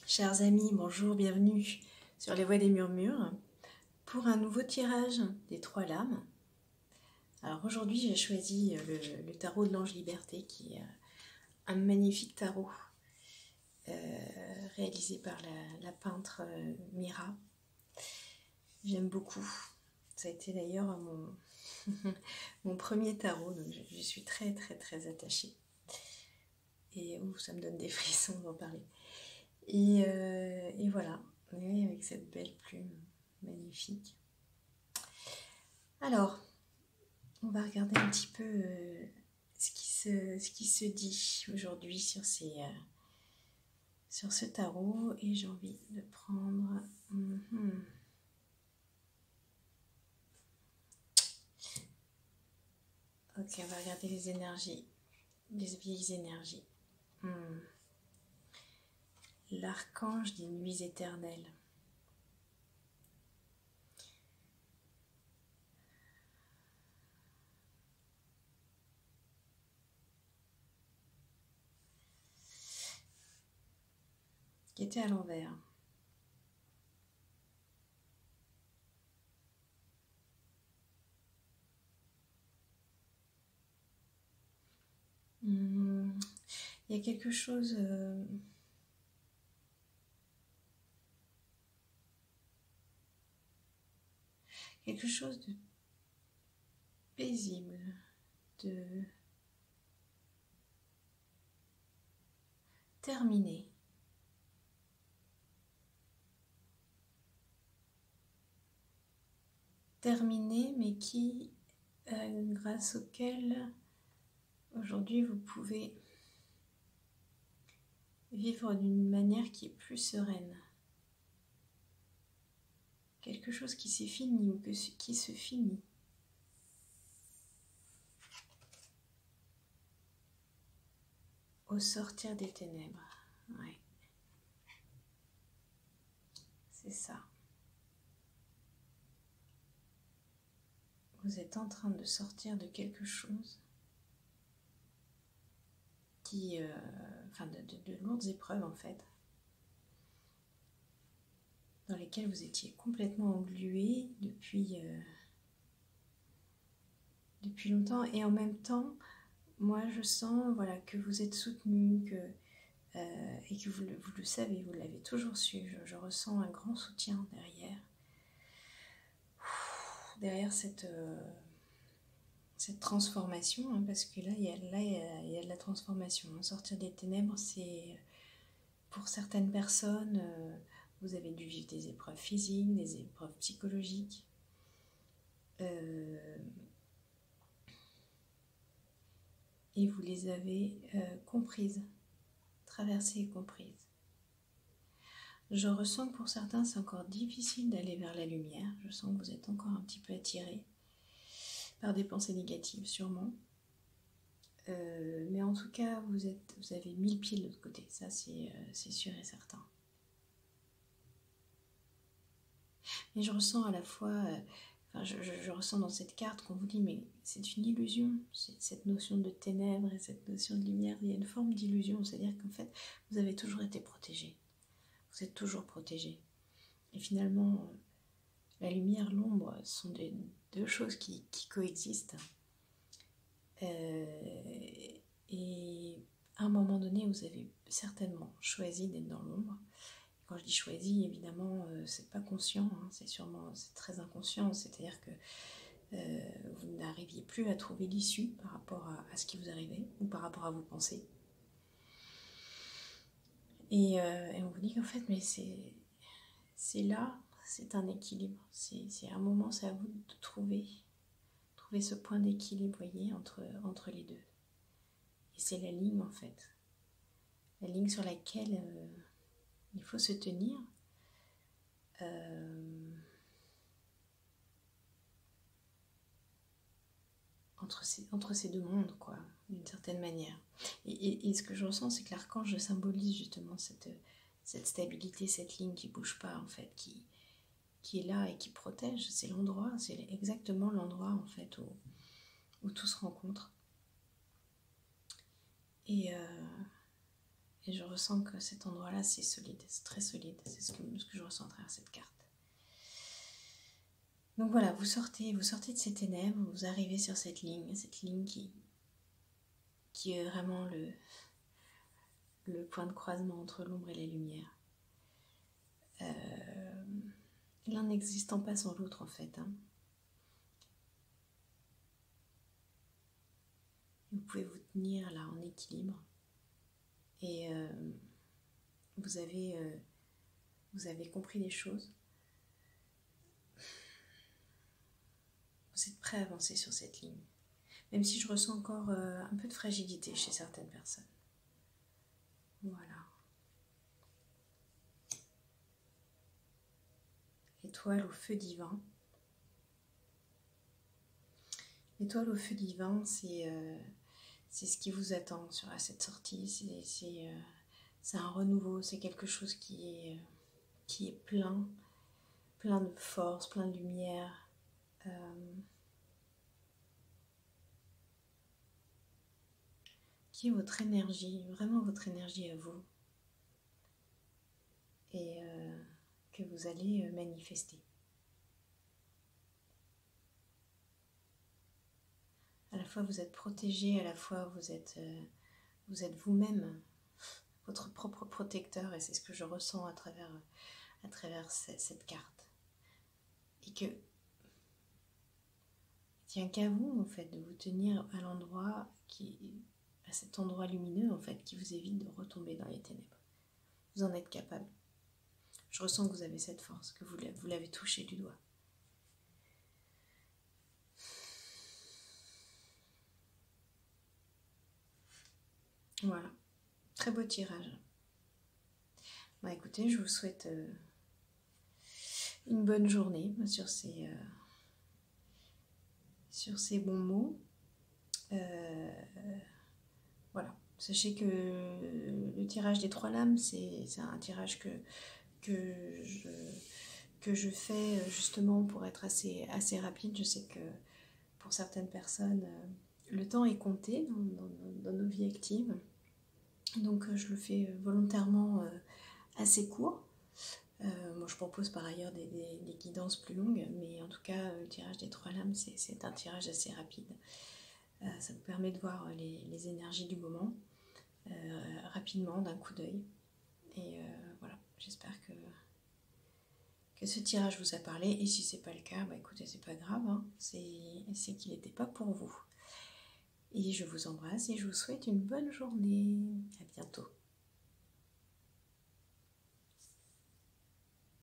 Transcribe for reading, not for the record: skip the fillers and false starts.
Chers amis, bonjour, bienvenue sur les Voix des Murmures pour un nouveau tirage des 3 lames. Alors aujourd'hui j'ai choisi le tarot de l'Ange Liberté qui est un magnifique tarot réalisé par la peintre Mira. J'aime beaucoup, ça a été d'ailleurs mon premier tarot, donc je suis très attachée et ça me donne des frissons d'en parler. Et voilà, oui, avec cette belle plume magnifique. Alors, on va regarder un petit peu ce qui se dit aujourd'hui sur ce tarot. Et j'ai envie de prendre... Ok, on va regarder les énergies, les vieilles énergies. L'archange des nuits éternelles. Qui était à l'envers. Il y a quelque chose... quelque chose de paisible, de terminé. Terminé, mais qui, grâce auquel aujourd'hui vous pouvez vivre d'une manière qui est plus sereine. Quelque chose qui s'est fini ou qui se finit. Au sortir des ténèbres. Ouais. C'est ça. Vous êtes en train de sortir de quelque chose qui... de lourdes épreuves en fait. Dans lesquelles vous étiez complètement englué depuis longtemps. Et en même temps, moi je sens que vous êtes soutenu, et que vous le savez, vous l'avez toujours su. Je ressens un grand soutien derrière cette transformation, hein, parce que là il y a de la transformation. Sortir des ténèbres, c'est pour certaines personnes, vous avez dû vivre des épreuves physiques, des épreuves psychologiques. Et vous les avez comprises, traversées et comprises. Je ressens que pour certains, c'est encore difficile d'aller vers la lumière. Je sens que vous êtes encore un petit peu attirés par des pensées négatives, sûrement. Mais en tout cas, vous avez mis le pied de l'autre côté. Ça, c'est sûr et certain. Mais je ressens à la fois... je ressens dans cette carte qu'on vous dit, mais c'est une illusion, cette notion de ténèbres et cette notion de lumière. Il y a une forme d'illusion, c'est-à-dire qu'en fait, vous avez toujours été protégés. Vous êtes toujours protégés. Et finalement, la lumière, l'ombre sont deux choses qui coexistent. Et à un moment donné, vous avez certainement choisi d'être dans l'ombre. Quand je dis choisi, évidemment, c'est pas conscient, hein, c'est très inconscient. C'est-à-dire que vous n'arriviez plus à trouver l'issue par rapport à ce qui vous arrivait ou par rapport à vos pensées. Et on vous dit qu'en fait, mais c'est là, c'est un équilibre. C'est un moment, c'est à vous de trouver ce point d'équilibre, voyez, entre les deux. Et c'est la ligne, en fait. La ligne sur laquelle il faut se tenir. Entre ces deux mondes, quoi, d'une certaine manière. Et ce que je ressens, c'est que l'archange symbolise justement cette stabilité, cette ligne qui ne bouge pas, en fait, qui est là et qui protège. C'est l'endroit, c'est exactement l'endroit, en fait, où tout se rencontre. Et Et je ressens que cet endroit-là, c'est solide, c'est très solide. C'est ce que je ressens à travers cette carte. Donc voilà, vous sortez de ces ténèbres, vous arrivez sur cette ligne qui est vraiment le point de croisement entre l'ombre et la lumière. L'un n'existant pas sans l'autre en fait. Vous pouvez vous tenir là en équilibre et vous avez compris les choses. Vous êtes prêt à avancer sur cette ligne. Même si je ressens encore un peu de fragilité chez certaines personnes. Voilà. L'étoile au feu divin. L'étoile au feu divin, c'est ce qui vous attend à cette sortie. C'est un renouveau, c'est quelque chose qui est plein de force, plein de lumière. Qui est votre énergie, vraiment votre énergie à vous. Et que vous allez manifester. À la fois vous êtes protégé, à la fois vous êtes vous-même votre propre protecteur, et c'est ce que je ressens à travers cette carte. Et que il tient qu'à vous en fait de vous tenir à l'endroit à cet endroit lumineux en fait qui vous évite de retomber dans les ténèbres. Vous en êtes capable. Je ressens que vous avez cette force, que vous l'avez touché du doigt. Voilà, très beau tirage. Bah écoutez, je vous souhaite une bonne journée sur ces bons mots. Voilà, sachez que le tirage des 3 lames, c'est un tirage que je fais justement pour être assez rapide. Je sais que pour certaines personnes, le temps est compté dans nos vies actives. Donc je le fais volontairement assez court. Moi je propose par ailleurs des guidances plus longues, mais en tout cas le tirage des 3 lames c'est un tirage assez rapide. Ça vous permet de voir les énergies du moment rapidement, d'un coup d'œil. Et voilà, j'espère que ce tirage vous a parlé. Et si c'est pas le cas, bah écoutez, c'est pas grave, c'est qu'il n'était pas pour vous. Et je vous embrasse et je vous souhaite une bonne journée. À bientôt.